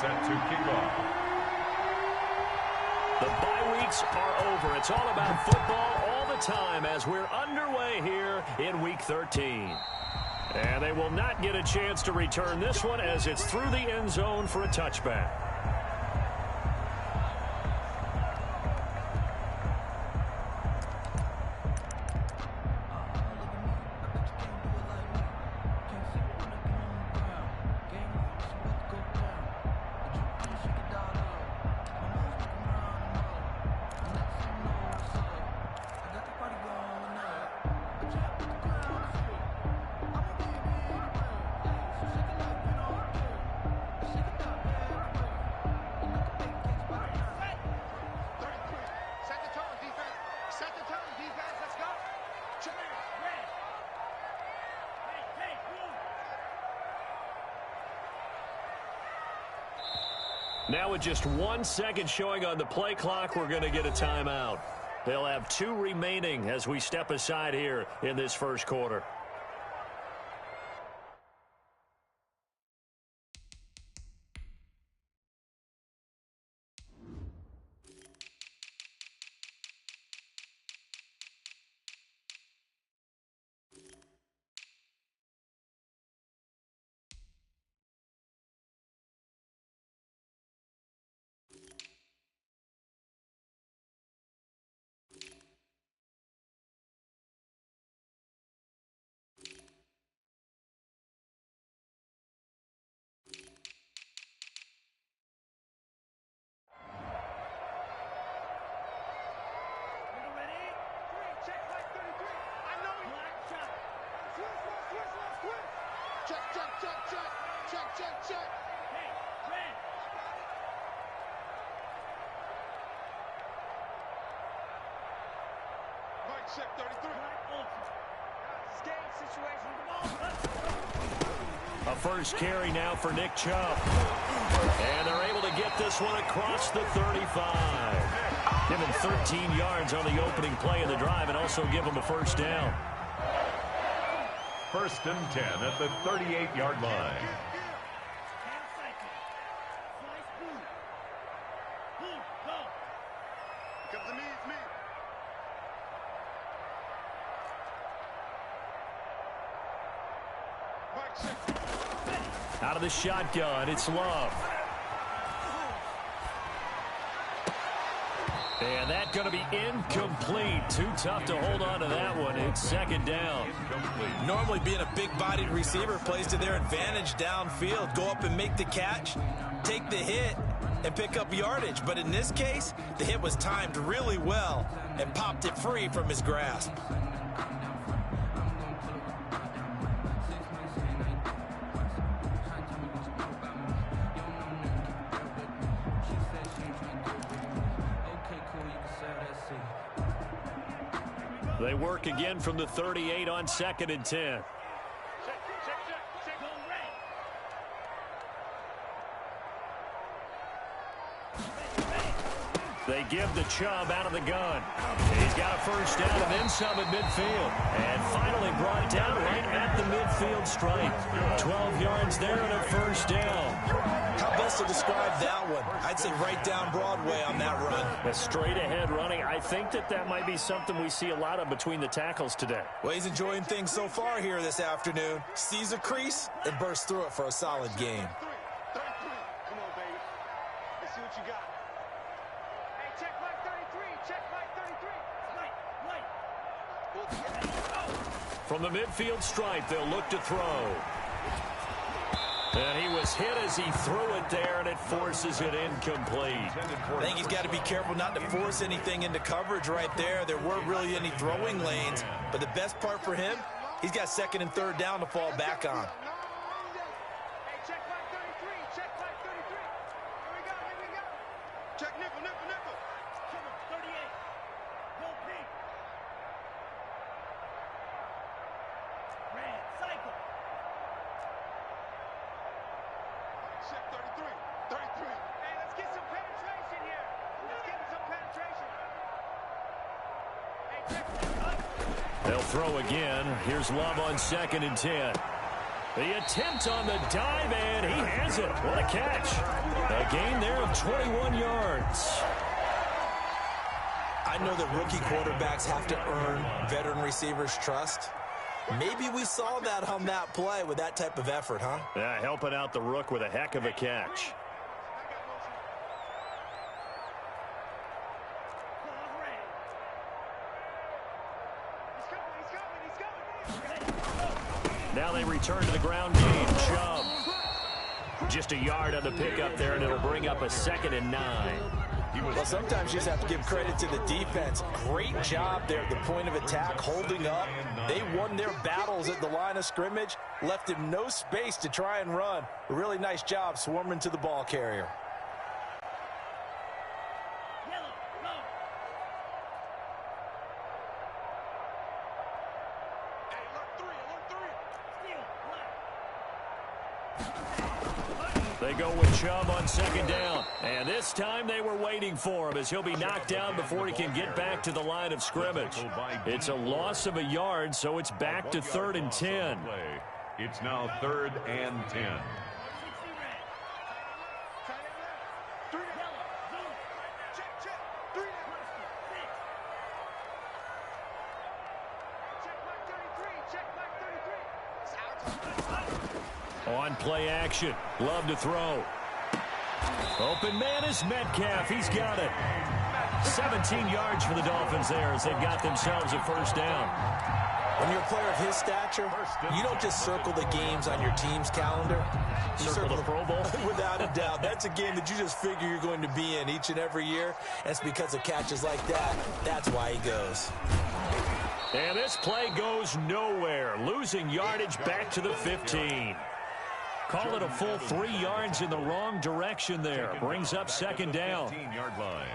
set to kick off. The bye weeks are over. It's all about football all the time as we're underway here in Week 13. And they will not get a chance to return this one as it's through the end zone for a touchback. Now with just 1 second showing on the play clock, we're going to get a timeout. They'll have 2 remaining as we step aside here in this first quarter. Check 33. A first carry now for Nick Chubb. And they're able to get this one across the 35. Give him 13 yards on the opening play of the drive and also give him a first down. 1st and 10 at the 38-yard line. Out of the shotgun, it's Love. And that's going to be incomplete. Too tough to hold on to that one. It's 2nd down. Normally being a big-bodied receiver plays to their advantage downfield. Go up and make the catch, take the hit, and pick up yardage. But in this case, the hit was timed really well and popped it free from his grasp. They work again from the 38 on 2nd and 10. They give the Chubb out of the gun. He's got a first down and then some at midfield. And finally brought down right at the midfield stripe. 12 yards there and a first down. How best to describe that one? I'd say right down Broadway on that run. A straight ahead running. I think that might be something we see a lot of between the tackles today. Well, he's enjoying things so far here this afternoon. Sees a crease and bursts through it for a solid game. 33. Come on, baby. Let's see what you got. Hey, check Mike 33. Check Mike 33. From the midfield stripe, they'll look to throw. And he was hit as he threw it there, and it forces it incomplete. I think he's got to be careful not to force anything into coverage right there. There weren't really any throwing lanes, but the best part for him, he's got 2nd and 3rd down to fall back on. Hey, check Mike 33. Check Mike 33. Here we go. Here we go. Check nickel, nickel, nickel. Come on, 38. Go pink. Red, cycle. Check 33. 33. Hey, let's get some penetration here. Let's get some penetration. Hey, check. They'll throw again. Here's Love on 2nd and 10. The attempt on the dive, and he has it. What a catch. A gain there of 21 yards. I know that rookie quarterbacks have to earn veteran receivers' trust. Maybe we saw that on that play with that type of effort, huh? Yeah, helping out the rook with a heck of a catch. Now they return to the ground game. Chubb. Just a yard on the pickup there, and it'll bring up a 2nd and 9. Well, sometimes you just have to give credit to the defense. Great job there at the point of attack, holding up. They won their battles at the line of scrimmage, left him no space to try and run. A really nice job swarming to the ball carrier. They go with Chubb on 2nd down. And this time they were waiting for him as he'll be knocked down before he can get back to the line of scrimmage. It's a loss of a yard, so it's back to 3rd and 10. It's now 3rd and 10. On play action. Love to throw. Open man is Metcalf. He's got it. 17 yards for the Dolphins there as they've got themselves a 1st down. When you're a player of his stature, you don't just circle the games on your team's calendar. You circle the Pro Bowl? Without a doubt. That's a game that you just figure you're going to be in each and every year. And it's because of catches like that. That's why he goes. And this play goes nowhere. Losing yardage back to the 15. Call it a full 3 yards in the wrong direction there. Brings up 2nd down. 15-yard line.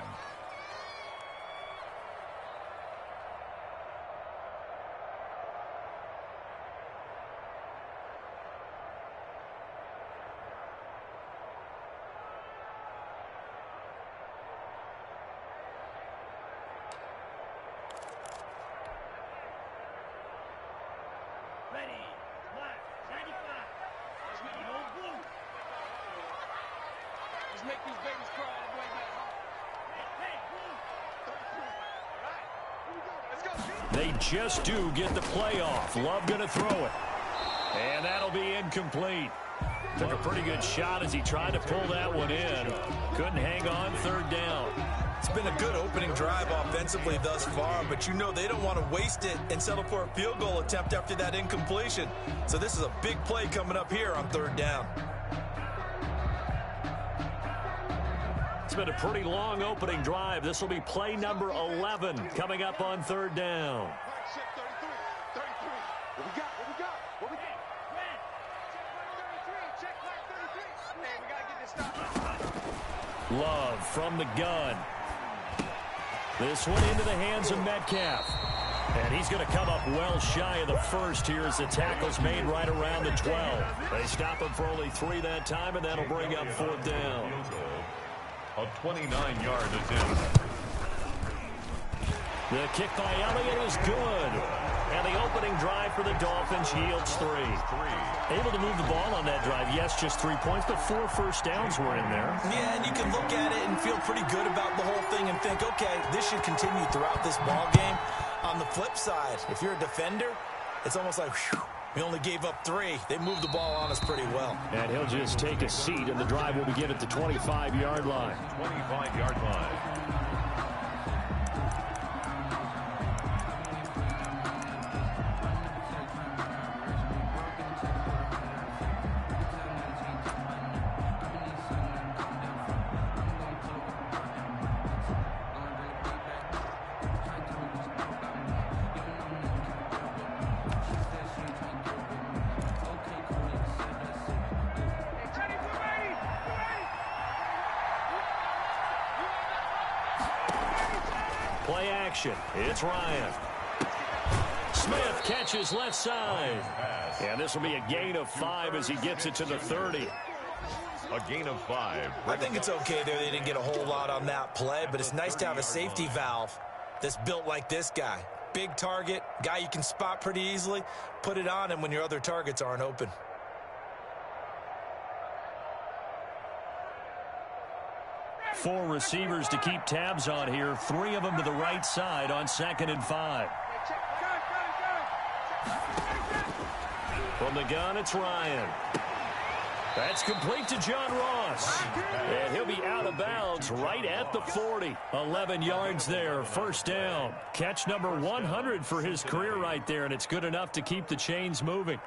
They just do get the play off. Love going to throw it. And that'll be incomplete. Took a pretty good shot as he tried to pull that one in. Couldn't hang on. 3rd down. It's been a good opening drive offensively thus far, but you know they don't want to waste it and settle for a field goal attempt after that incompletion. So this is a big play coming up here on 3rd down. It's been a pretty long opening drive. This will be play number 11 coming up on 3rd down. Love from the gun. This one into the hands of Metcalf. And he's going to come up well shy of the 1st here as the tackle's made right around the 12. They stop him for only 3 that time, and that'll bring up 4th down. A 29-yard attempt. The kick by Elliott is good. And the opening drive for the Dolphins yields 3. Able to move the ball on that drive. Yes, just 3 points, but 4 1st downs were in there. Yeah, and you can look at it and feel pretty good about the whole thing and think, okay, this should continue throughout this ball game. On the flip side, if you're a defender, it's almost like, whew, we only gave up 3. They moved the ball on us pretty well. And he'll just take a seat, and the drive will begin at the 25-yard line. 25-yard line. Play action. It's Ryan. Smith catches left side. And this will be a gain of 5 as he gets it to the 30. A gain of 5. I think it's okay there. They didn't get a whole lot on that play, but it's nice to have a safety valve that's built like this guy. Big target, guy you can spot pretty easily. Put it on him when your other targets aren't open. 4 receivers to keep tabs on here. 3 of them to the right side on 2nd and 5. From the gun, it's Ryan. That's complete to John Ross. And he'll be out of bounds right at the 40. 11 yards there, first down. Catch number 100 for his career right there, and it's good enough to keep the chains moving.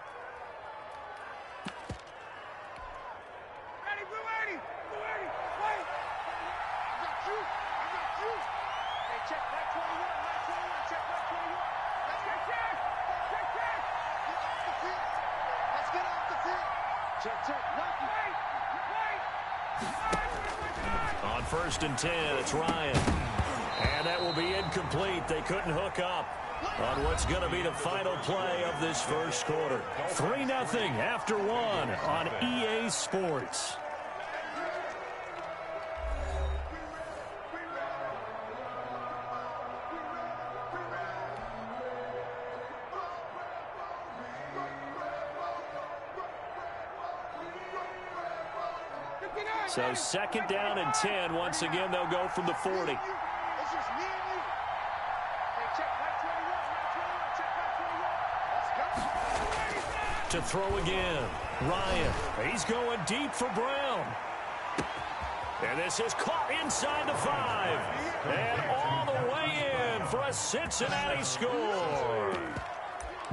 On 1st and 10, it's Ryan. And that will be incomplete. They couldn't hook up on what's going to be the final play of this first quarter. 3-0 after 1 on EA Sports. So 2nd down and 10. Once again, they'll go from the 40. To throw again. Ryan. He's going deep for Brown. And this is caught inside the 5. And all the way in for a Cincinnati score.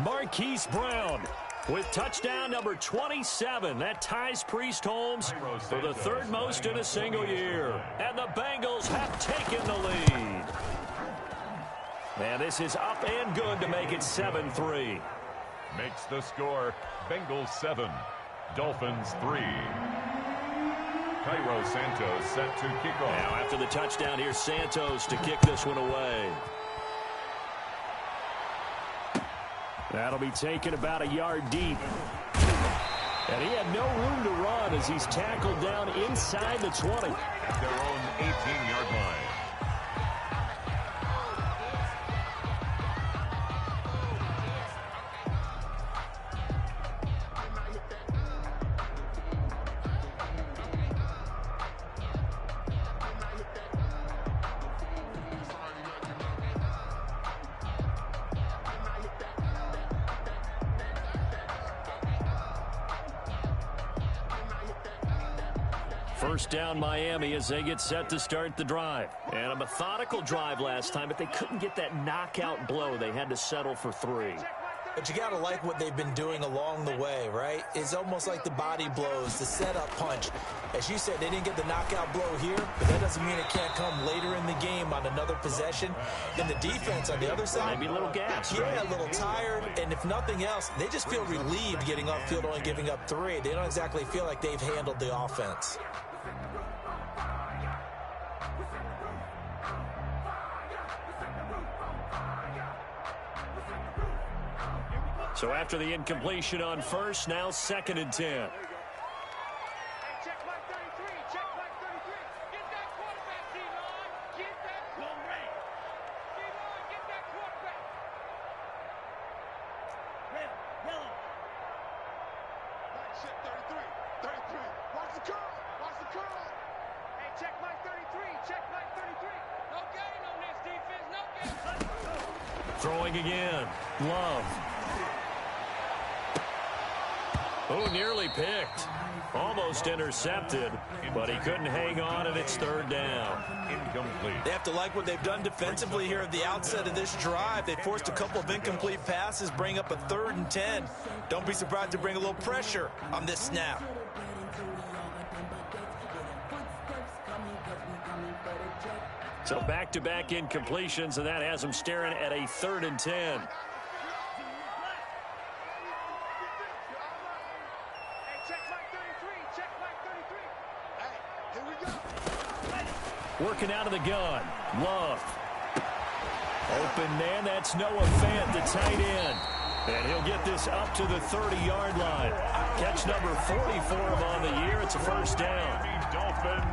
Marquise Brown with touchdown number 27. That ties Priest Holmes for the 3rd most in a single year. And the Bengals have taken the lead. And this is up and good to make it 7-3. Makes the score Bengals 7, Dolphins 3. Cairo Santos set to kick off. Now after the touchdown, here's Santos to kick this one away. That'll be taken about a yard deep. And he had no room to run as he's tackled down inside the 20. At their own 18-yard line. First down Miami as they get set to start the drive. And a methodical drive last time, but they couldn't get that knockout blow. They had to settle for 3. But you got to like what they've been doing along the way, right? It's almost like the body blows, the setup punch. As you said, they didn't get the knockout blow here, but that doesn't mean it can't come later in the game on another possession. And the defense on the other side, maybe a little gas. Yeah, right? a little tired. And if nothing else, they just feel relieved getting upfield, only giving up 3. They don't exactly feel like they've handled the offense. So after the incompletion on first, now 2nd and 10. Check my 33. Check my 33. Get that quarterback, D-line. Get that quarterback. D-line, get that quarterback. Red, yellow. Right, check 33. 33. Watch the curl. Watch the curl. Hey, check my 33. Check my 33. No gain on this defense. No gain. Throwing again. Love. Oh, nearly picked. Almost intercepted, but he couldn't hang on, and it's 3rd down. Incomplete. They have to like what they've done defensively here at the outset of this drive. They forced a couple of incomplete passes, bring up a 3rd and 10. Don't be surprised to bring a little pressure on this snap. So back-to-back incompletions, and that has them staring at a 3rd and 10. Working out of the gun. Love. Open man, that's Noah Fant, the tight end. And he'll get this up to the 30-yard line. Catch number 40 for him on the year. It's a first down. Dolphin.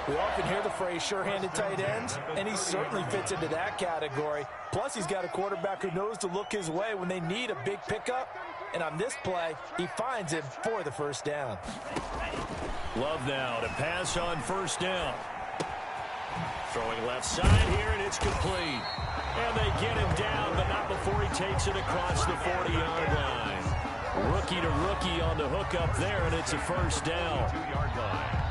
We often hear the phrase sure-handed tight ends, and he certainly fits into that category. Plus, he's got a quarterback who knows to look his way when they need a big pickup. And on this play, he finds him for the first down. Love now to pass on first down. Throwing left side here, and it's complete. And they get him down, but not before he takes it across the 40-yard line. Rookie to rookie on the hook up there, and it's a first down. 2-yard line.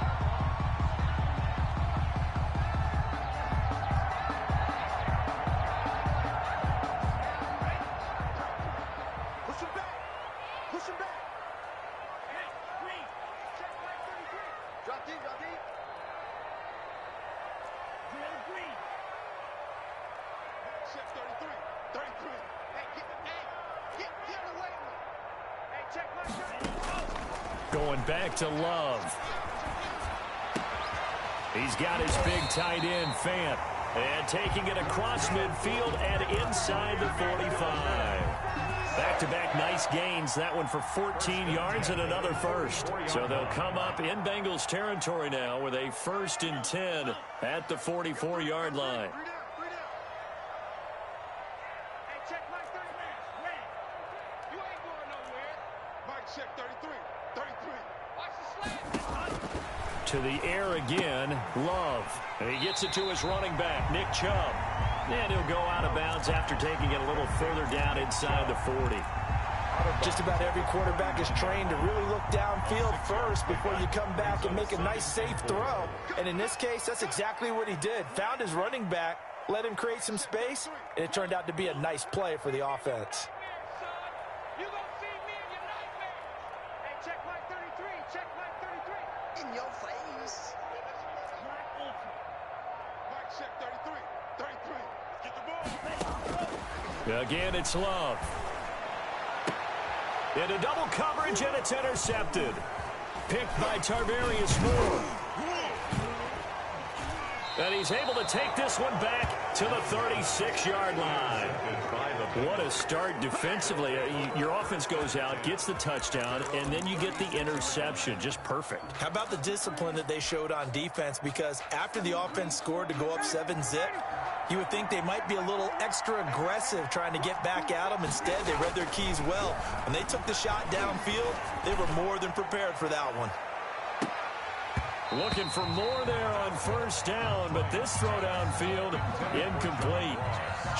Going back to Love. He's got his big tight end, Fant. And taking it across midfield and inside the 45. Back-to-back nice gains. That one for 14 yards and another first. So they'll come up in Bengals territory now with a 1st and 10 at the 44-yard line. To the air again, Love. And he gets it to his running back, Nick Chubb. And he'll go out of bounds after taking it a little further down inside the 40. Just about every quarterback is trained to really look downfield first before you come back and make a nice, safe throw. And in this case, that's exactly what he did. Found his running back, let him create some space, and it turned out to be a nice play for the offense. In your face. Mike, check 33. 33. Get the ball. Again, it's Love. Into double coverage, and it's intercepted. Picked by Tarvarius Moore. And he's able to take this one back to the 36-yard line. What a start defensively. Your offense goes out, gets the touchdown, and then you get the interception. Just perfect. How about the discipline that they showed on defense? Because after the offense scored to go up 7-zip, you would think they might be a little extra aggressive trying to get back at them. Instead, they read their keys well. When they took the shot downfield, they were more than prepared for that one. Looking for more there on 1st down, but this throw downfield incomplete.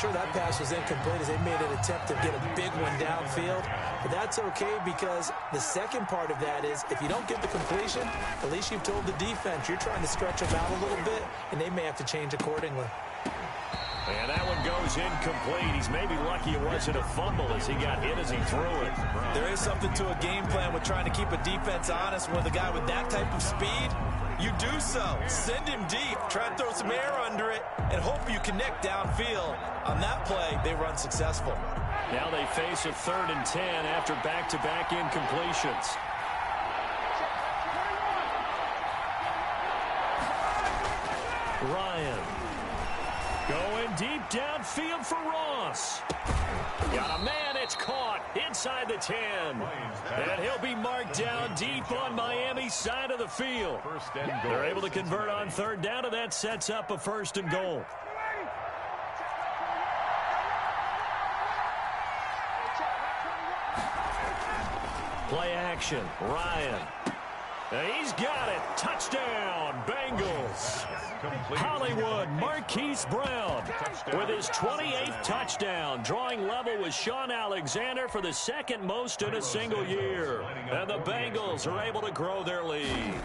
Sure, that pass was incomplete as they made an attempt to get a big one downfield. But that's okay because the second part of that is if you don't get the completion, at least you've told the defense you're trying to stretch them out a little bit, and they may have to change accordingly. And that one goes incomplete. He's maybe lucky it wasn't a fumble as he got hit as he threw it. There is something to a game plan with trying to keep a defense honest with a guy with that type of speed. You do so. Send him deep. Try and throw some air under it and hope you connect downfield. On that play, they run successful. Now they face a 3rd and 10 after back-to-back incompletions. Ryan. Going deep downfield for Ross. Got a man, it's caught inside the 10. And he'll be marked down deep on Miami's side of the field. They're able to convert on 3rd down, and that sets up a 1st and goal. Play action, Ryan. He's got it. Touchdown, Bengals. Hollywood, Marquise Brown with his 28th touchdown, drawing level with Sean Alexander for the 2nd most in a single year. And the Bengals are able to grow their lead.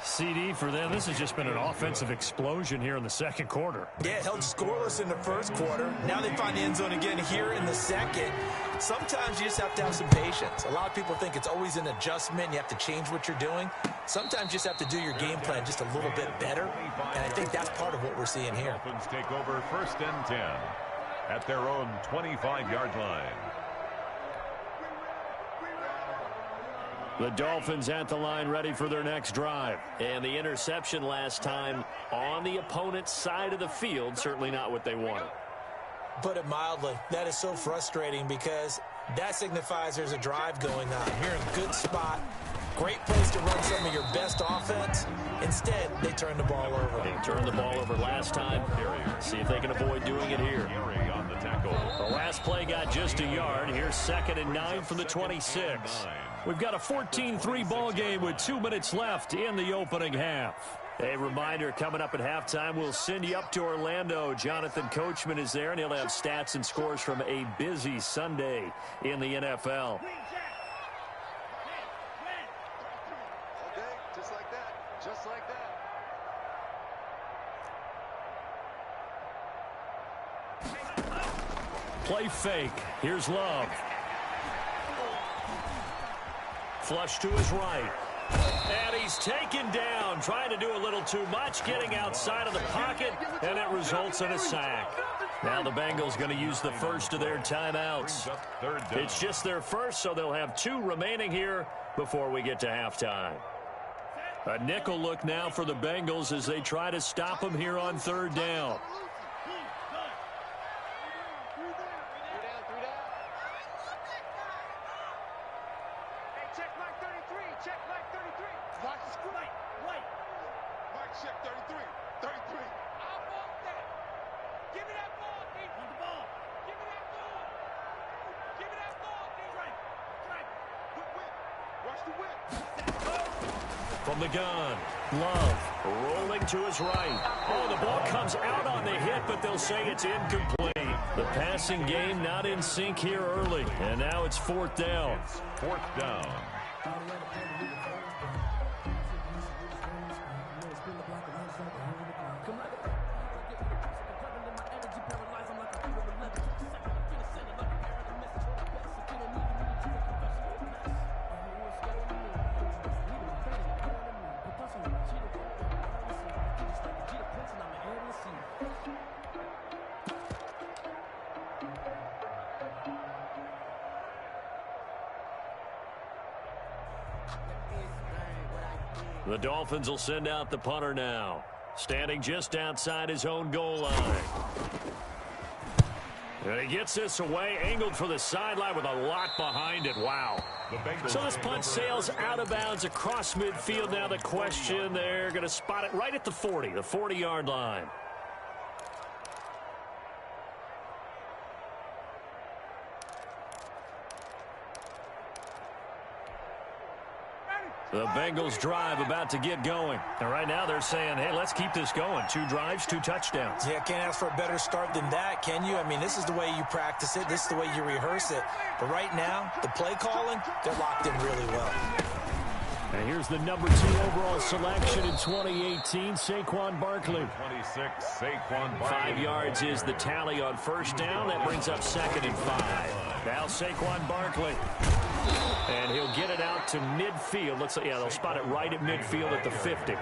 CD for them. This has just been an offensive explosion here in the 2nd quarter. Yeah, held scoreless in the 1st quarter. Now they find the end zone again here in the 2nd. Sometimes you just have to have some patience. A lot of people think it's always an adjustment. You have to change what you're doing. Sometimes you just have to do your game plan just a little bit better. And I think that's part of what we're seeing here. Dolphins take over 1st and 10 at their own 25-yard line. The Dolphins at the line ready for their next drive. And the interception last time on the opponent's side of the field, certainly not what they wanted. Put it mildly, that is so frustrating because that signifies there's a drive going on. You're in a good spot, great place to run some of your best offense. Instead, they turn the ball over. They turned the ball over last time. See if they can avoid doing it here. On the tackle. The last play got just a yard. Here's 2nd and 9 from the 26. We've got a 14-3 ball game with 2 minutes left in the opening half. A reminder, coming up at halftime, we'll send you up to Orlando. Jonathan Coachman is there, and he'll have stats and scores from a busy Sunday in the NFL. Okay, just like that. Just like that. Play fake. Here's Love. Flush to his right. And he's taken down, trying to do a little too much, getting outside of the pocket, and it results in a sack. Now the Bengals going to use the first of their timeouts. It's just their first, so they'll have 2 remaining here before we get to halftime. A nickel look now for the Bengals as they try to stop them here on 3rd down. From the gun, Love rolling to his right. Oh, the ball comes out on the hit, but they'll say it's incomplete. The passing game not in sync here early, and now it's 4th down. 4th down. The Dolphins will send out the punter now, standing just outside his own goal line. And he gets this away, angled for the sideline with a lot behind it. Wow. So this punt sails out of bounds across midfield. Now the question, they're going to spot it right at the 40-yard line. The Bengals drive about to get going. And right now they're saying, hey, let's keep this going. 2 drives, 2 touchdowns. Yeah, can't ask for a better start than that, can you? I mean, this is the way you practice it. This is the way you rehearse it. But right now, the play calling, they're locked in really well. And here's the number 2 overall selection in 2018, Saquon Barkley. 26, Saquon Barkley. 5 yards is the tally on 1st down. That brings up 2nd and 5. Now Saquon Barkley. And he'll get it out to midfield. Looks like, yeah, they'll spot it right at midfield at the 50.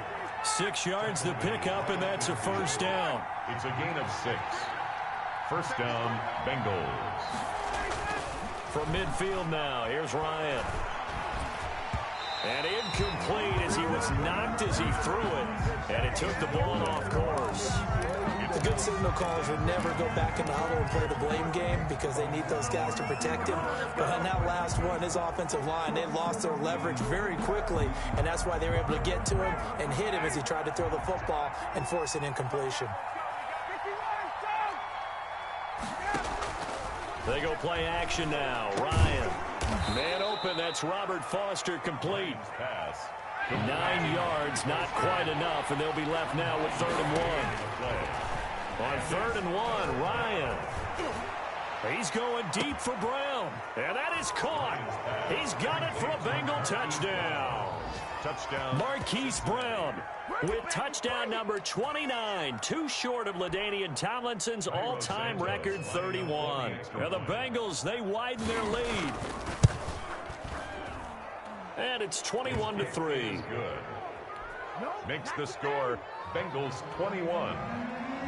6 yards the pickup, and that's a 1st down. It's a gain of 6. 1st down, Bengals. From midfield now, here's Ryan. And incomplete as he was knocked as he threw it. And it took the ball off course. The good signal callers would never go back in the huddle and play the blame game because they need those guys to protect him. But on that last one, his offensive line, they lost their leverage very quickly, and that's why they were able to get to him and hit him as he tried to throw the football and force an incompletion. They go play action now. Ryan. Man open, that's Robert Foster, complete. Pass. 9 yards, not quite enough, and they'll be left now with 3rd and 1. On 3rd and 1, Ryan. He's going deep for Brown. And that is caught. He's got it for a Bengal touchdown. Touchdown. Marquise Brown with touchdown number 29. 2 short of LaDainian Tomlinson's all-time record 31. Now the Bengals, they widen their lead. And it's 21-3. Good. Makes the score Bengals 21,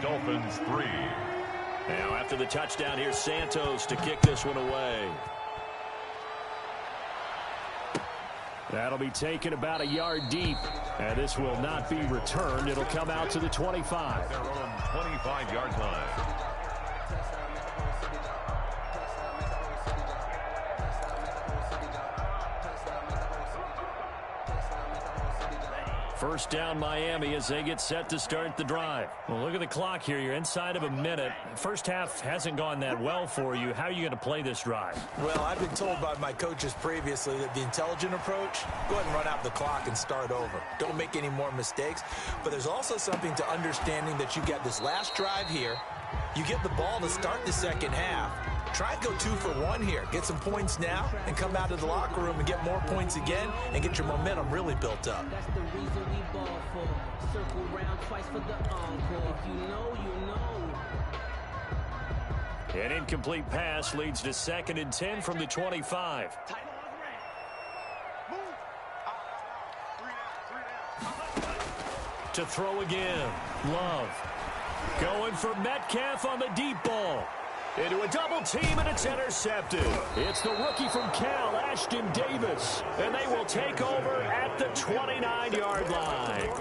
Dolphins 3. Now after the touchdown, here's Santos to kick this one away. That'll be taken about a yard deep. And this will not be returned. It'll come out to the 25. Their own 25-yard line. First down Miami as they get set to start the drive. Well, look at the clock here. You're inside of a minute. First half hasn't gone that well for you. How are you going to play this drive? Well, I've been told by my coaches previously that the intelligent approach, go ahead and run out the clock and start over. Don't make any more mistakes. But there's also something to understanding that you get this last drive here. You get the ball to start the second half. Try and go 2 for 1 here. Get some points now and come out of the locker room and get more points again and get your momentum really built up. That's the reason we ball for. Circle round twice for the encore. If you know, you know. An incomplete pass leads to 2nd and 10 from the 25. To throw again. Love. Going for Metcalf on the deep ball. Into a double team, and it's intercepted. It's the rookie from Cal, Ashton Davis. And they will take over at the 29-yard line.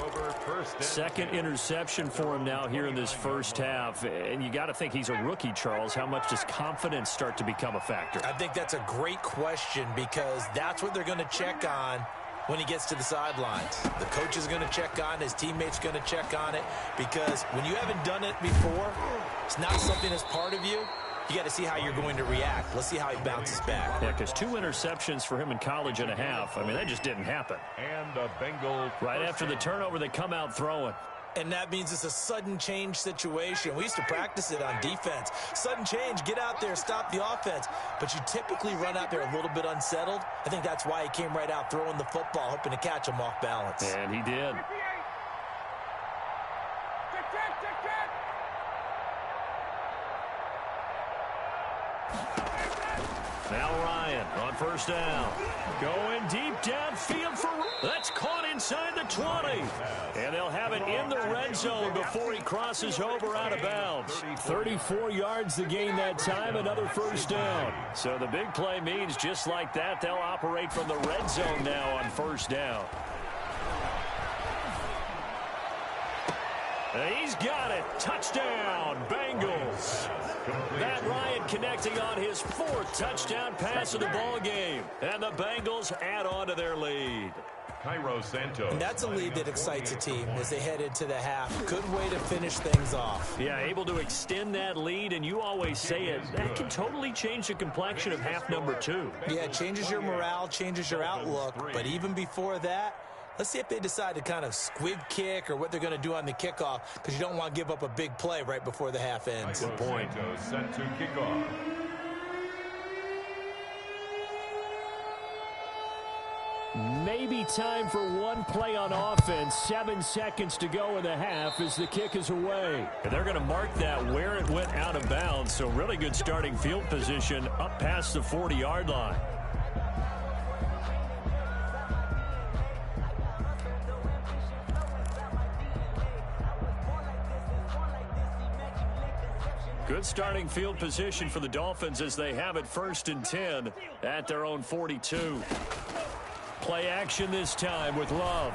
Second interception for him now here in this first half. And you got to think he's a rookie, Charles. How much does confidence start to become a factor? I think that's a great question because that's what they're going to check on when he gets to the sidelines. The coach is going to check on it. His teammate's going to check on it because when you haven't done it before, it's not something that's part of you. You got to see how you're going to react. Let's see how he bounces back. Yeah, because 2 interceptions for him in college and a half. I mean, that just didn't happen. And the Bengals. Right after the turnover, they come out throwing. And that means it's a sudden change situation. We used to practice it on defense. Sudden change, get out there, stop the offense. But you typically run out there a little bit unsettled. I think that's why he came right out throwing the football, hoping to catch him off balance. And he did. Now Ryan on first down. Going deep downfield for... That's caught inside the 20. And they'll have it in the red zone before he crosses over out of bounds. 34 yards to gain that time, another first down. So the big play means just like that, they'll operate from the red zone now on first down. And he's got it. Touchdown, Bengals. Matt Ryan connecting on his 4th touchdown pass of the ball game. And the Bengals add on to their lead. Cairo Santos. And that's a lead that excites a team as they head into the half. Good way to finish things off. Yeah, able to extend that lead, and you always say it, that can totally change the complexion of half number 2. Yeah, it changes your morale, changes your outlook. But even before that, let's see if they decide to kind of squib kick or what they're going to do on the kickoff, because you don't want to give up a big play right before the half ends. Good point. Set to kick off. Maybe time for one play on offense. 7 seconds to go in the half as the kick is away. And they're going to mark that where it went out of bounds. So really good starting field position up past the 40-yard line. Good starting field position for the Dolphins as they have it 1st and 10 at their own 42. Play action this time with Love.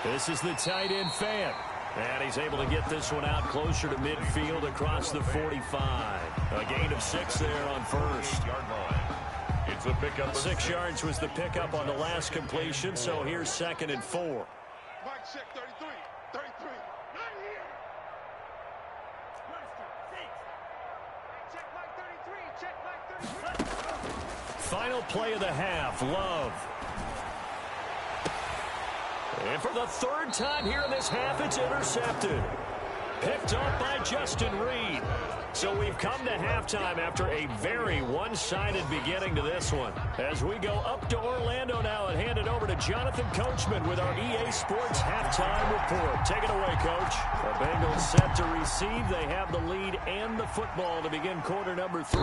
This is the tight end Fant. And he's able to get this one out closer to midfield across the 45. A gain of 6 there on first. It's a pickup. 6 yards was the pickup on the last completion, so here's 2nd and 4. Mike check 33. 33. Not here. Check Mike 33. Check Mike 33. Final play of the half, Love. And for the 3rd time here in this half, it's intercepted. Picked up by Justin Reed. So we've come to halftime after a very one-sided beginning to this one. As we go up to Orlando now and hand it over to Jonathan Coachman with our EA Sports halftime report. Take it away, Coach. The Bengals set to receive. They have the lead and the football to begin quarter number 3.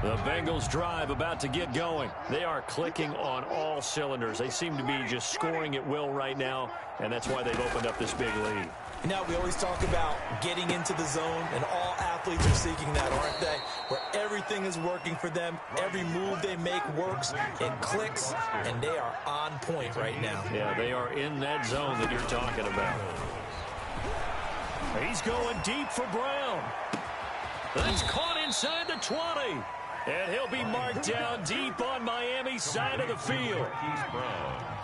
The Bengals drive about to get going. They are clicking on all cylinders. They seem to be just scoring at will right now, and that's why they've opened up this big lead. Now, we always talk about getting into the zone, and all athletes are seeking that, aren't they? Where everything is working for them, every move they make works, it clicks, and they are on point right now. Yeah, they are in that zone that you're talking about. He's going deep for Brown. That's caught inside the 20. And he'll be marked down deep on Miami's side of the field.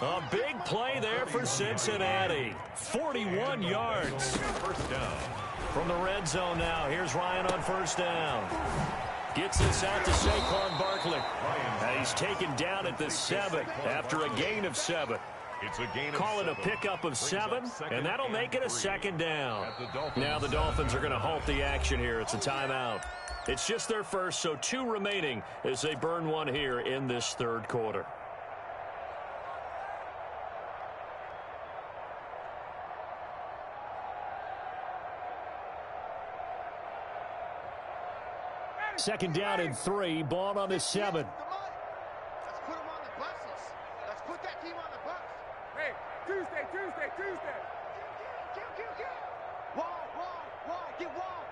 A big play there for Cincinnati. 41 yards. First down. From the red zone now, here's Ryan on first down. Gets this out to Saquon Barkley. And he's taken down at the 7 after a gain of 7. It's a gain Call it a pickup of 7, and that'll make it a second down. Now the Dolphins are going to halt the action here. It's a timeout. It's just their first, so 2 remaining as they burn one here in this third quarter. Second down and 3, ball on the 7. Let's put them on the buses. Let's put that team on the bus. Hey, Tuesday. Wall, get wall.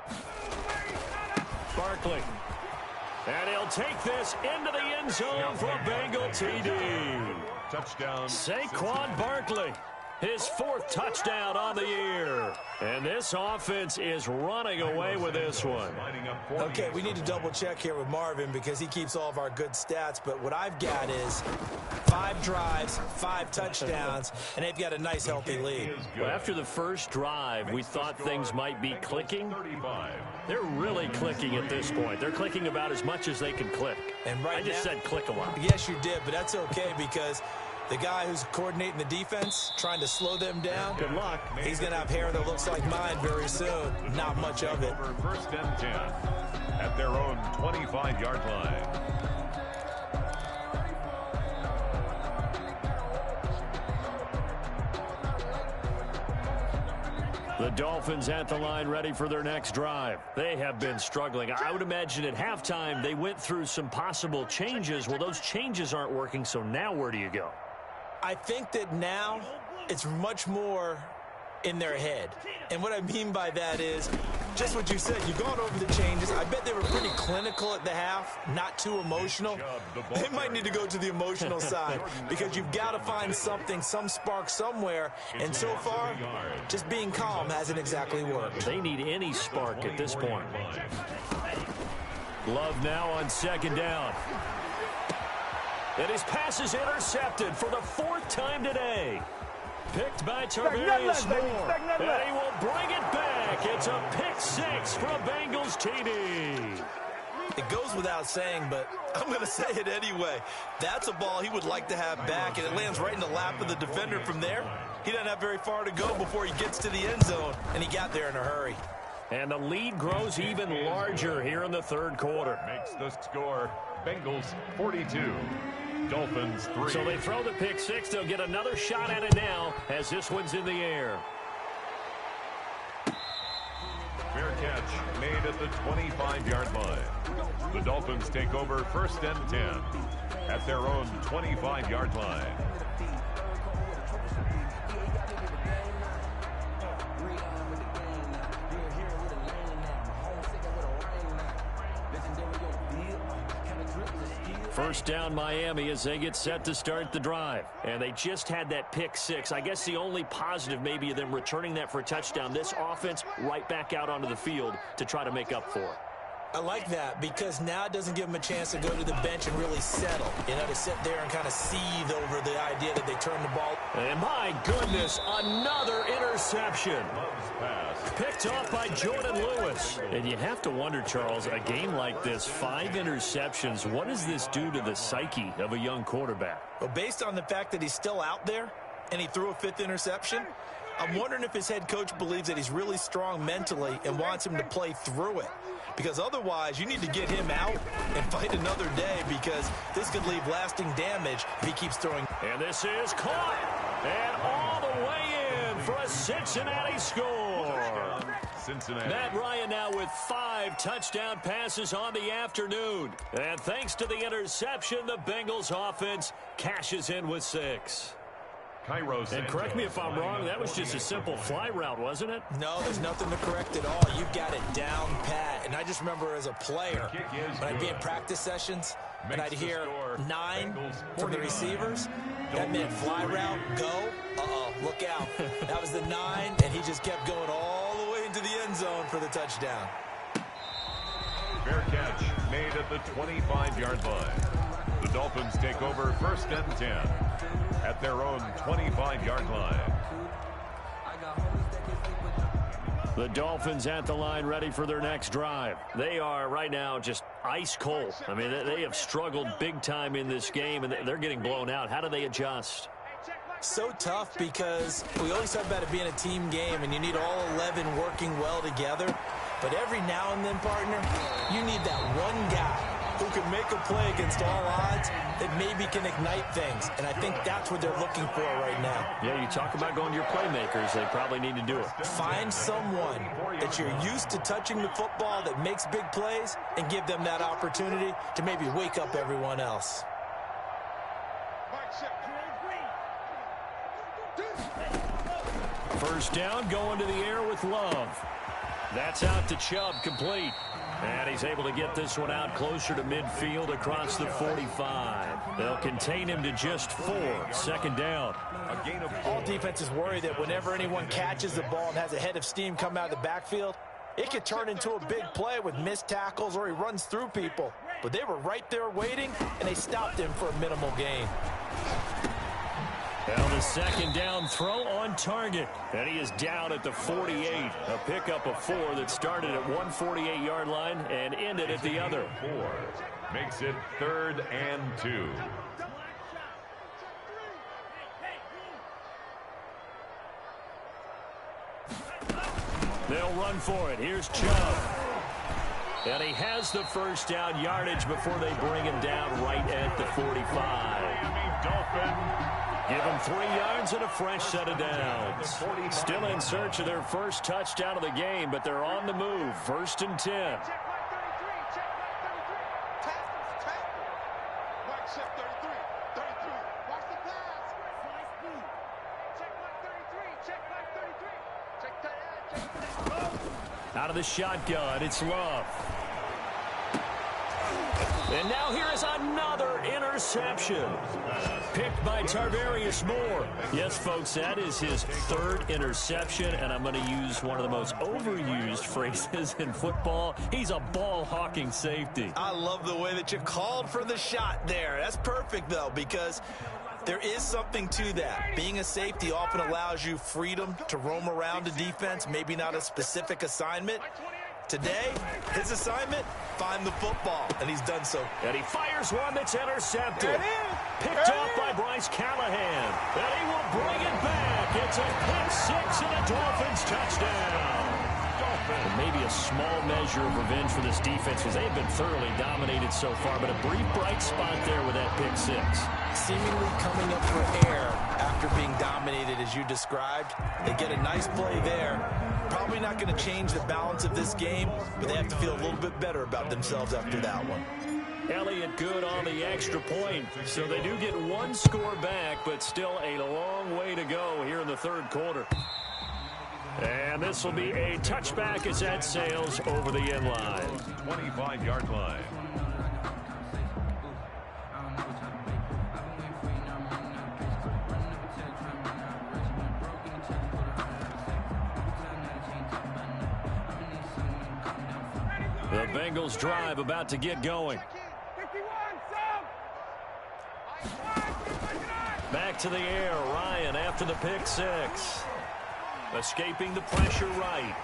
Barkley. And he'll take this into the end zone for a Bengal TD. Touchdown. Saquon Barkley. His 4th touchdown on the year. And this offense is running away with this one. Okay, we need to double check here with Marvin because he keeps all of our good stats. But what I've got is 5 drives, 5 touchdowns, and they've got a nice, healthy lead. Well, after the first drive, we thought things might be clicking. They're really clicking at this point. They're clicking about as much as they can click. And right I just said click a lot. Yes, you did, but that's okay because the guy who's coordinating the defense, trying to slow them down, good luck. He's going to have hair that looks like mine very soon. Not much of it. First and 10 at their own 25-yard line. The Dolphins at the line ready for their next drive. They have been struggling. I would imagine at halftime they went through some possible changes. Well, those changes aren't working, so now where do you go? I think that now it's much more in their head. And what I mean by that is just what you said. You've gone over the changes. I bet they were pretty clinical at the half, not too emotional. They might need to go to the emotional side because you've got to find something, some spark somewhere. And so far, just being calm hasn't exactly worked. They need any spark at this point. Love now on second down. And his pass is intercepted for the 4th time today. Picked by Tarvarius Moore. And he will bring it back. It's a pick 6 for a Bengals TD. It goes without saying, but I'm going to say it anyway. That's a ball he would like to have back, and it lands right in the lap of the defender from there. He doesn't have very far to go before he gets to the end zone, and he got there in a hurry. And the lead grows even larger here in the third quarter. Makes the score Bengals 42. Dolphins 3. So they throw the pick 6. They'll get another shot at it now as this one's in the air. Fair catch made at the 25-yard line. The Dolphins take over first and 10 at their own 25-yard line. First down Miami as they get set to start the drive. And they just had that pick 6. I guess the only positive maybe of them returning that for a touchdown. This offense right back out onto the field to try to make up for it. I like that because now it doesn't give them a chance to go to the bench and really settle. You know, to sit there and kind of seethe over the idea that they turn the ball. And my goodness, another interception. Picked off by Jordan Lewis. And you have to wonder, Charles, a game like this, 5 interceptions, what does this do to the psyche of a young quarterback? Well, based on the fact that he's still out there and he threw a 5th interception, I'm wondering if his head coach believes that he's really strong mentally and wants him to play through it. Because otherwise, you need to get him out and fight another day because this could leave lasting damage if he keeps throwing. And this is caught. And all the way in for a Cincinnati score. Matt Ryan now with 5 touchdown passes on the afternoon. And thanks to the interception, the Bengals offense cashes in with 6. And correct me if I'm wrong, that was just a simple fly route, wasn't it? No, there's nothing to correct at all. You've got it down pat. And I just remember as a player, when I'd be in practice sessions, and I'd hear 9 from the receivers, that meant fly route, go, look out. That was the 9, and he just kept going all the way into the end zone for the touchdown. Fair catch made at the 25-yard line. The Dolphins take over 1st and 10 at their own 25-yard line. The Dolphins at the line ready for their next drive. They are right now just ice cold. I mean, they have struggled big time in this game, and they're getting blown out. How do they adjust? So tough because we always talk about it being a team game, and you need all 11 working well together. But every now and then, partner, you need that one guy who can make a play against all odds that maybe can ignite things. And I think that's what they're looking for right now. Yeah, you talk about going to your playmakers. They probably need to do it. Find someone that you're used to touching the football that makes big plays and give them that opportunity to maybe wake up everyone else. First down, going to the air with Love. That's out to Chubb, complete. And he's able to get this one out closer to midfield across the 45. They'll contain him to just 4. 2nd down. A gain of all defenses worry that whenever anyone catches the ball and has a head of steam come out of the backfield, it could turn into a big play with missed tackles or he runs through people. But they were right there waiting, and they stopped him for a minimal gain. Well, the 2nd down throw on target. And he is down at the 48. A pickup of 4 that started at 148-yard line and ended at the other. 4 makes it 3rd and 2. They'll run for it. Here's Chubb. And he has the first down yardage before they bring him down right at the 45. Dolphin. Give them 3 yards and a fresh set of downs. Still in search of their first touchdown of the game, but they're on the move. 1st and 10. Out of the shotgun, it's Love. And now here is another interception. Picked by Tarvarius Moore. Yes, folks, that is his 3rd interception, and I'm going to use one of the most overused phrases in football. He's a ball-hawking safety. I love the way that you called for the shot there. That's perfect, though, because there is something to that. Being a safety often allows you freedom to roam around a defense, maybe not a specific assignment. Today, his assignment, find the football, and he's done so. And he fires one that's intercepted. Picked off by Bryce Callahan. And he will bring it back. It's a pick 6 and a Dolphins touchdown. And maybe a small measure of revenge for this defense because they have been thoroughly dominated so far, but a brief bright spot there with that pick 6. Seemingly coming up for air after being dominated as you described. They get a nice play there. Probably not going to change the balance of this game, but they have to feel a little bit better about themselves after that one. Elliott good on the extra point, so they do get 1 score back, but still a long way to go here in the 3rd quarter. And this will be a touchback as that sails over the end line. 25-yard line. The Bengals drive about to get going. Back to the air, Ryan after the pick 6. Escaping the pressure right.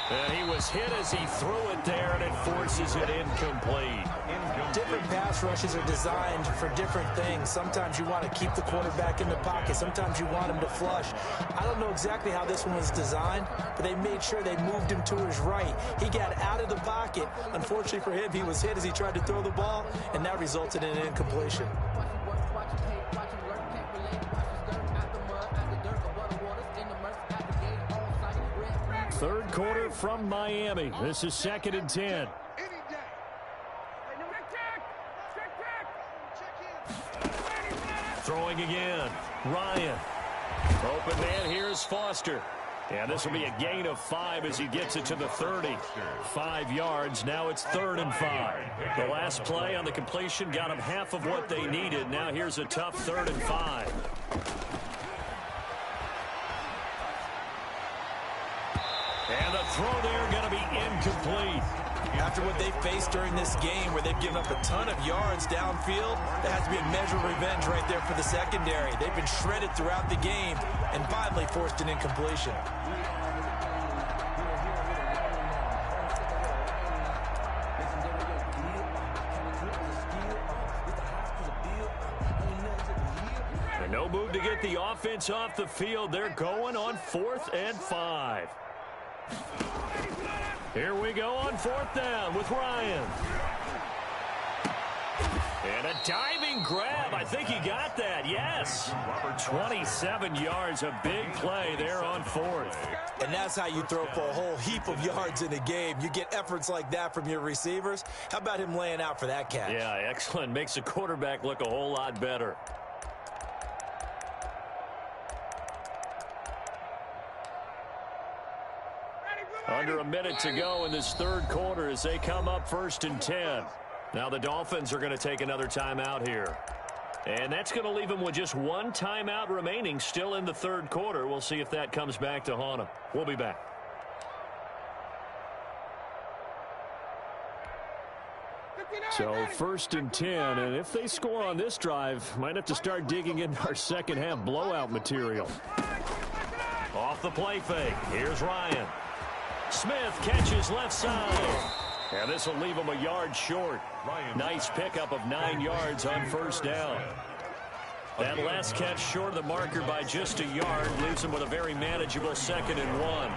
And he was hit as he threw it there, and it forces it incomplete. Different pass rushes are designed for different things. Sometimes you want to keep the quarterback in the pocket. Sometimes you want him to flush. I don't know exactly how this one was designed, but they made sure they moved him to his right. He got out of the pocket. Unfortunately for him, he was hit as he tried to throw the ball, and that resulted in an incompletion. 3rd quarter from Miami. This is 2nd and 10. throwing again. Ryan. Open man, here's Foster. And this will be a gain of 5 as he gets it to the 30. 5 yards. Now it's 3rd and 5. The last play on the completion got him half of what they needed. Now here's a tough 3rd and 5. And the throw there going to be incomplete. After what they faced during this game where they've given up a ton of yards downfield, that has to be a measure of revenge right there for the secondary. They've been shredded throughout the game and finally forced an incompletion. And no move to get the offense off the field. They're going on 4th and 5. Here we go on 4th down with Ryan. And a diving grab. I think he got that. Yes. 27 yards. A big play there on 4th. And that's how you throw for a whole heap of yards in a game. You get efforts like that from your receivers. How about him laying out for that catch? Yeah, excellent. Makes the quarterback look a whole lot better. Under a minute to go in this 3rd quarter as they come up 1st and 10. Now the Dolphins are going to take another timeout here. And that's going to leave them with just 1 timeout remaining still in the 3rd quarter. We'll see if that comes back to haunt them. We'll be back. So 1st and 10, and if they score on this drive, might have to start digging into our second half blowout material. Off the play fake. Here's Ryan. Smith catches left side. And this will leave him a yard short. Nice pickup of 9 yards on 1st down. That last catch short of the marker by just a yard leaves him with a very manageable 2nd and 1.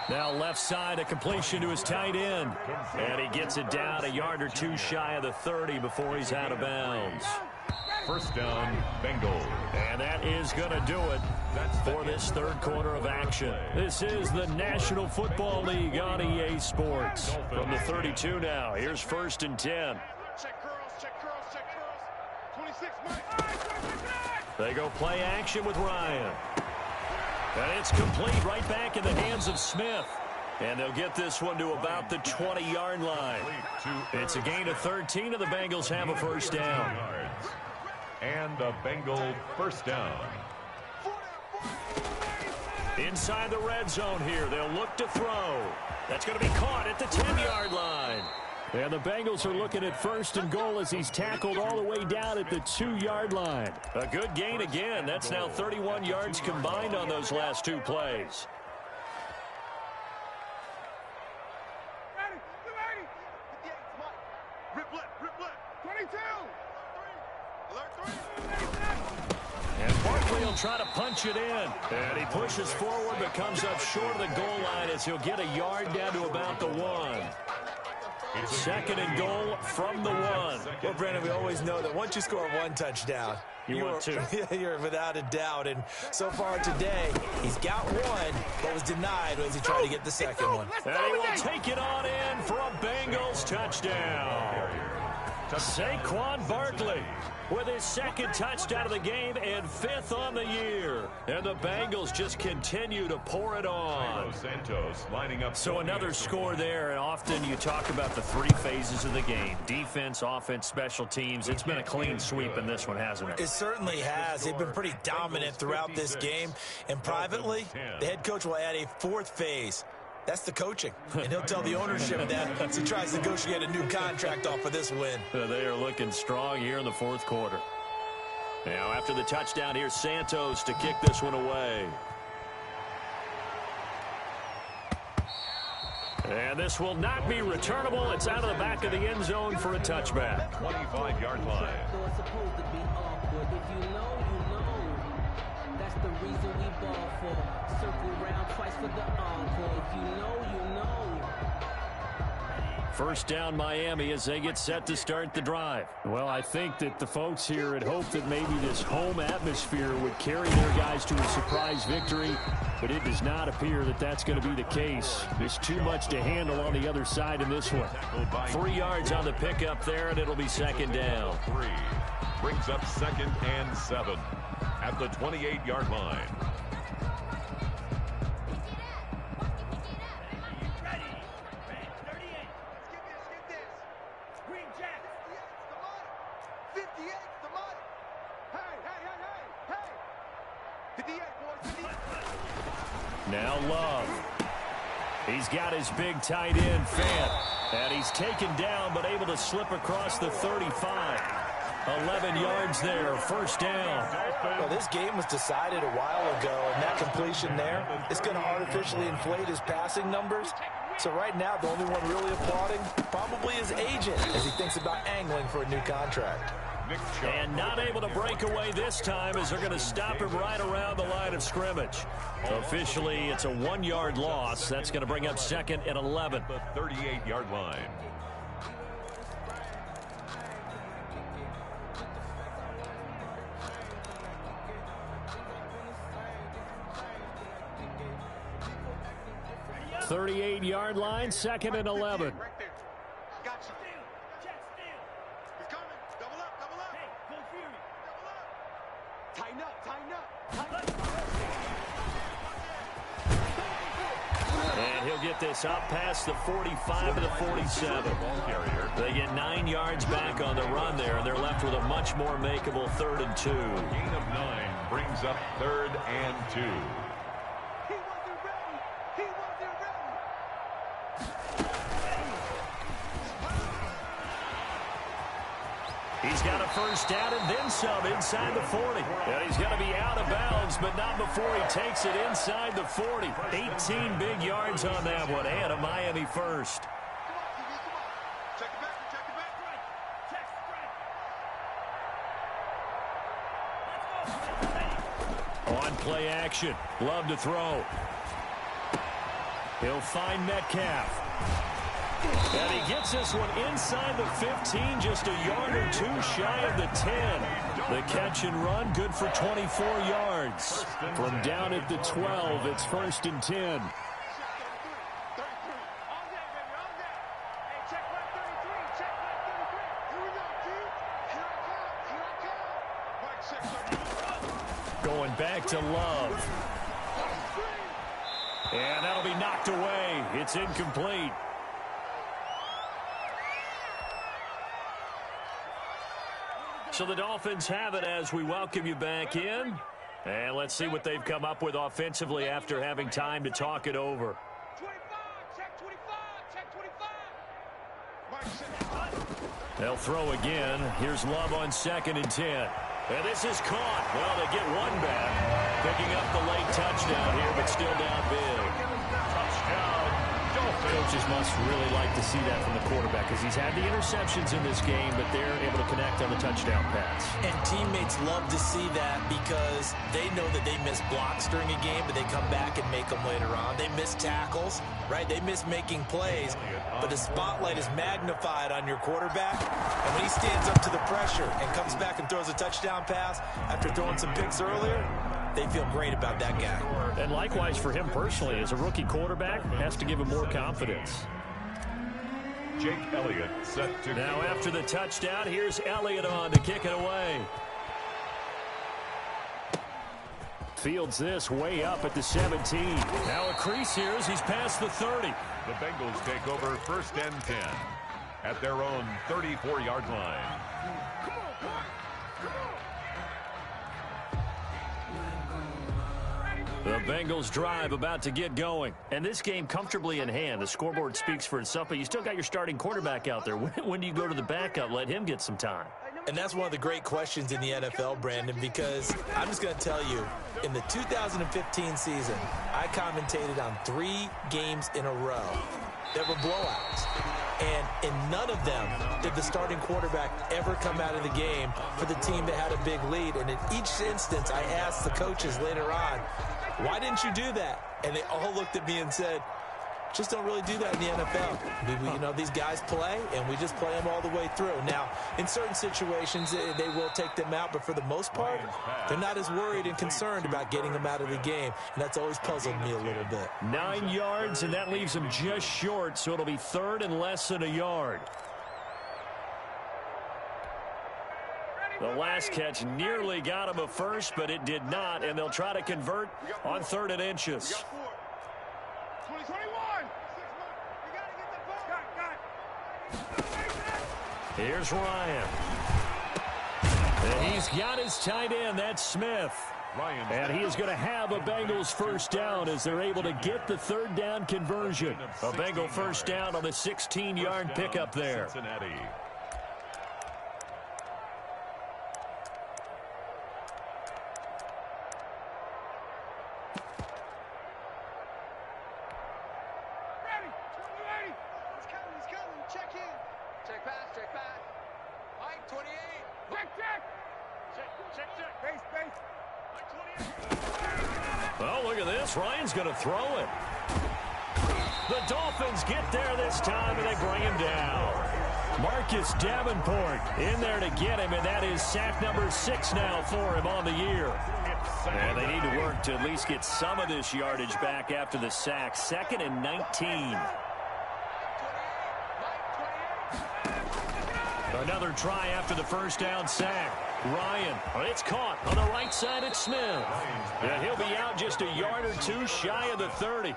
Now left side, a completion to his tight end. And he gets it down a yard or 2 shy of the 30 before he's out of bounds. 1st down, Bengals. And that is going to do it for this 3rd quarter of action. This is the National Football League on EA Sports. From the 32 now, here's 1st and 10. Check curls, check curls, check curls. 26, They go play action with Ryan. And it's complete right back in the hands of Smith. And they'll get this one to about the 20-yard line. It's a gain of 13, and the Bengals have a 1st down. And a Bengal 1st down. Inside the red zone here. They'll look to throw. That's going to be caught at the 10-yard line. And the Bengals are looking at 1st and goal as he's tackled all the way down at the 2-yard line. A good gain again. That's now 31 yards combined on those last 2 plays. Rip left, 22. And Barkley will try to punch it in. And he pushes forward but comes up short of the goal line as he'll get a yard down to about the 1. 2nd and goal from the 1. Well, Brandon, we always know that once you score 1 touchdown, You want to. You're without a doubt. And so far today, he's got 1, but was denied as he tried to get the 2nd one. And he will take it on in for a Bengals touchdown. Saquon Barkley with his 2nd touchdown of the game and 5th on the year. And the Bengals just continue to pour it on. Santos lining up. So another score there, and often you talk about the 3 phases of the game. Defense, offense, special teams. It's been a clean sweep in this one, hasn't it? It certainly has. They've been pretty dominant throughout this game. And privately, the head coach will add a 4th phase. That's the coaching. And he'll tell the ownership that as he tries to negotiate a new contract off of this win. They are looking strong here in the 4th quarter. Now after the touchdown, here's Santos to kick this one away. And this will not be returnable. It's out of the back of the end zone for a touchback. 25-yard line. Though it's supposed to be awkward. If you know, you know. That's the reason we ball for. Circle round twice for the encore. If you know, you know. 1st down Miami as they get set to start the drive. Well, I think that the folks here had hoped that maybe this home atmosphere would carry their guys to a surprise victory, but it does not appear that that's going to be the case. There's too much to handle on the other side in this one. 3 yards on the pickup there, and it'll be 2nd down. brings up 2nd and 7 at the 28-yard line. Now Love. He's got his big tight end, Fant. And he's taken down, but able to slip across the 35. 11 yards there, first down. Well, this game was decided a while ago, and that completion there is going to artificially inflate his passing numbers. So right now, the only one really applauding probably his agent as he thinks about angling for a new contract. And not able to break away this time as they're going to stop him right around the line of scrimmage. Officially, it's a 1-yard loss. That's going to bring up 2nd and 11. The 38-yard line. .38-yard line, 2nd and 11. Gotcha. He's coming. Double up, double up. Hey, go Fury. Double up. Tighten up, tighten up. And he'll get this up past the 45 to the 47. They get 9 yards back on the run there, and they're left with a much more makeable 3rd and 2. Gain of 9 brings up 3rd and 2. He wasn't ready. He wasn't ready. He's got a first down and then some inside the 40. And he's going to be out of bounds, but not before he takes it inside the 40. 18 big yards on that one, and a Miami first. Come on, TV, come on. Check it back, check it back. Right. Check, right. On play action, Love to throw. He'll find Metcalf. And he gets this one inside the 15, just a yard or two shy of the 10. The catch and run, good for 24 yards. From down at the 12, it's 1st and 10. All day, baby, all day. Hey, check my 33, check my 33. Here we go, kid. Here I come, here I come. Mike, check 33. Going back to Love. And that'll be knocked away. It's incomplete. So the Dolphins have it as we welcome you back in. And let's see what they've come up with offensively after having time to talk it over. 25, check 25, check 25. Mike, check. They'll throw again. Here's Love on 2nd and 10. And this is caught. Well, they get one back. Picking up the late touchdown here, but still down big. Touchdown, Dolphins. Coaches must really like to see that from the quarterback because he's had the interceptions in this game, but they're able to connect on the touchdown pass. And teammates love to see that because they know that they miss blocks during a game, but they come back and make them later on. They miss tackles, right? They miss making plays, but the spotlight is magnified on your quarterback. And when he stands up to the pressure and comes back and throws a touchdown pass after throwing some picks earlier, they feel great about that guy. And likewise for him personally, as a rookie quarterback, has to give him more confidence. Jake Elliott set to Now after the touchdown, here's Elliott on to kick it away. Fields this way up at the 17. Now a crease here as he's past the 30. The Bengals take over 1st and 10 at their own 34-yard line. The Bengals drive about to get going. And this game comfortably in hand. The scoreboard speaks for itself, but you still got your starting quarterback out there. When do you go to the backup? Let him get some time. And that's one of the great questions in the NFL, Brandon, because I'm just going to tell you, in the 2015 season, I commentated on 3 games in a row that were blowouts. And in none of them did the starting quarterback ever come out of the game for the team that had a big lead. And in each instance, I asked the coaches later on, why didn't you do that? And they all looked at me and said, just don't really do that in the NFL. You know, these guys play, and we just play them all the way through. Now, in certain situations, they will take them out, but for the most part, they're not as worried and concerned about getting them out of the game, and that's always puzzled me a little bit. 9 yards, and that leaves them just short, so it'll be 3rd and less than a yard. The last catch nearly got him a first, but it did not, and they'll try to convert on 3rd and inches. 2021. Here's Ryan. And he's got his tight end. That's Smith. And he is going to have a Bengals first down as they're able to get the 3rd down conversion. A Bengal first down on the 16-yard pickup there. Cincinnati. Well, look at this. Ryan's going to throw it. The Dolphins get there this time, and they bring him down. Marcus Davenport in there to get him, and that is sack number 6 now for him on the year. And they need to work to at least get some of this yardage back after the sack. 2nd and 19. Another try after the first down sack. Ryan, it's caught on the right side at Smith. And he'll be out just a yard or 2 shy of the 30.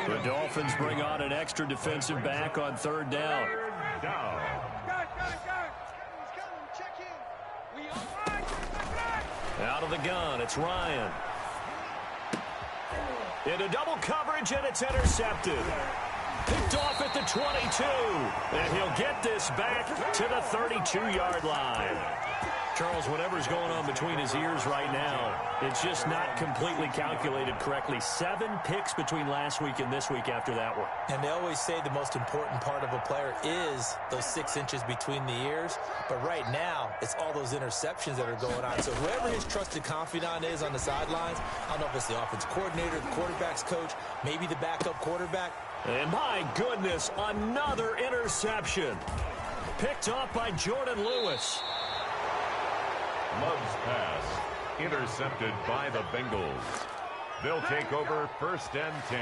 The Dolphins bring on an extra defensive back on 3rd down. Out of the gun, it's Ryan. Into double coverage, and it's intercepted. Picked off at the 22. And he'll get this back to the 32-yard line. Charles, whatever's going on between his ears right now, it's just not completely calculated correctly. 7 picks between last week and this week after that one. And they always say the most important part of a player is those 6 inches between the ears. But right now, it's all those interceptions that are going on. So whoever his trusted confidant is on the sidelines, I don't know if it's the offense coordinator, the quarterback's coach, maybe the backup quarterback. And my goodness, another interception. Picked off by Jordan Lewis. Love's pass intercepted by the Bengals. They'll take over 1st and 10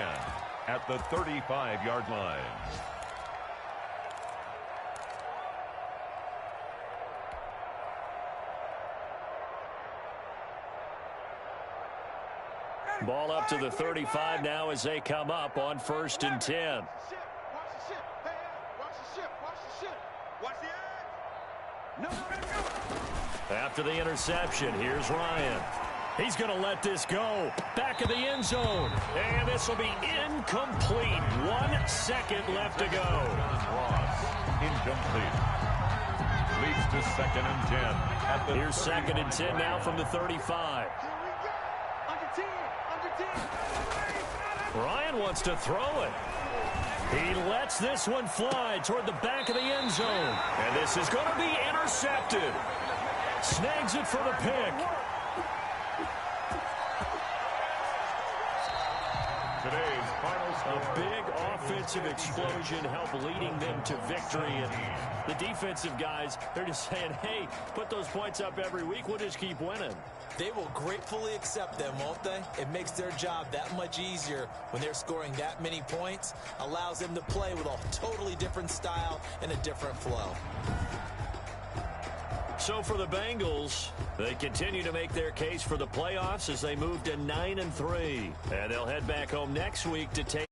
at the 35-yard line. Ball up to the 35 now as they come up on 1st and 10. After the interception, here's Ryan. He's going to let this go. Back of the end zone. And this will be incomplete. 1 second left to go. Incomplete. Leads to 2nd and 10. Here's 2nd and 10 now from the 35. Ryan wants to throw it. He lets this one fly toward the back of the end zone. And this is going to be intercepted. Snags it for the pick. Today's final score. A big offensive explosion helped leading them to victory. And the defensive guys, they're just saying, hey, put those points up every week. We'll just keep winning. They will gratefully accept them, won't they? It makes their job that much easier when they're scoring that many points. Allows them to play with a totally different style and a different flow. So for the Bengals, they continue to make their case for the playoffs as they move to 9-3. And they'll head back home next week to take